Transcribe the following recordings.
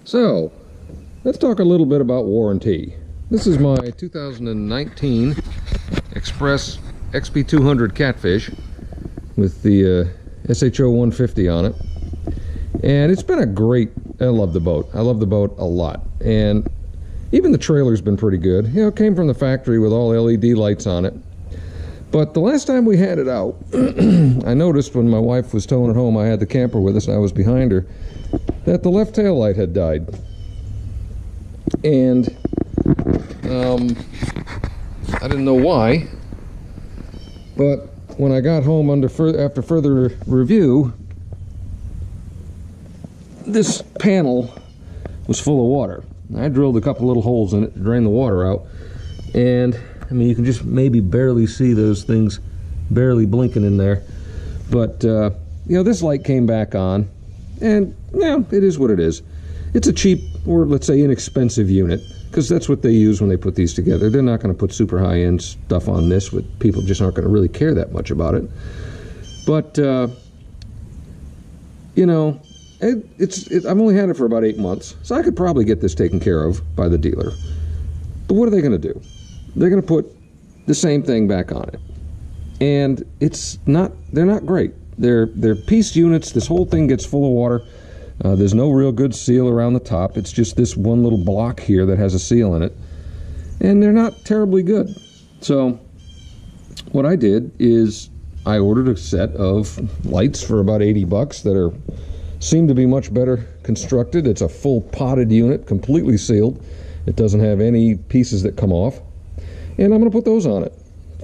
So, let's talk a little bit about warranty. This is my 2019 Express XP200 Catfish with the SHO 150 on it. And it's been a great, I love the boat. I love the boat a lot. And even the trailer's been pretty good. You know, it came from the factory with all LED lights on it. But the last time we had it out, I noticed when my wife was towing it home, I had the camper with us and I was behind her, that the left tail light had died. And I didn't know why, but when I got home after further review, this panel was full of water. I drilled a couple little holes in it to drain the water out, and I mean, you can just maybe barely see those things barely blinking in there. But you know, this light came back on, and yeah, it is what it is. It's a cheap, or let's say inexpensive unit, because that's what they use when they put these together. They're not going to put super high-end stuff on this, with people just aren't going to really care that much about it. But you know, I've only had it for about 8 months, so I could probably get this taken care of by the dealer. But what are they going to do? They're going to put the same thing back on it, and they're not great. They're pieced units. This whole thing gets full of water. There's no real good seal around the top. It's just this one little block here that has a seal in it, and they're not terribly good. So what I did is I ordered a set of lights for about 80 bucks that seem to be much better constructed. It's a full potted unit, completely sealed. It doesn't have any pieces that come off. And I'm going to put those on it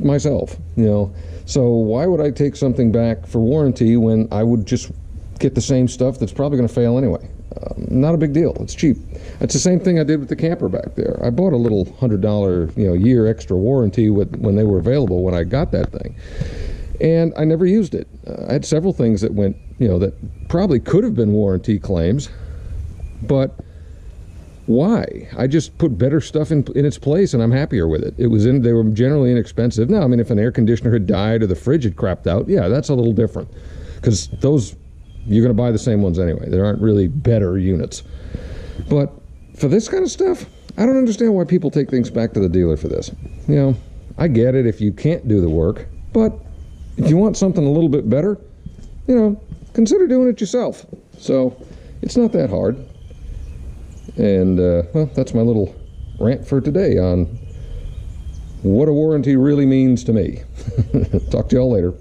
myself, you know. So why would I take something back for warranty when I would just get the same stuff that's probably going to fail anyway? Not a big deal. It's cheap. It's the same thing I did with the camper back there. I bought a little $100, you know, year extra warranty when they were available when I got that thing, and I never used it. I had several things that went, you know, that probably could have been warranty claims, but why? I just put better stuff in its place, and I'm happier with it. They were generally inexpensive. Now, I mean, if an air conditioner had died or the fridge had crapped out, yeah, that's a little different, because those, you're going to buy the same ones anyway. There aren't really better units. But for this kind of stuff, I don't understand why people take things back to the dealer for this. You know, I get it if you can't do the work, but if you want something a little bit better, you know, consider doing it yourself. So it's not that hard. And well, that's my little rant for today on what a warranty really means to me. Talk to y'all later.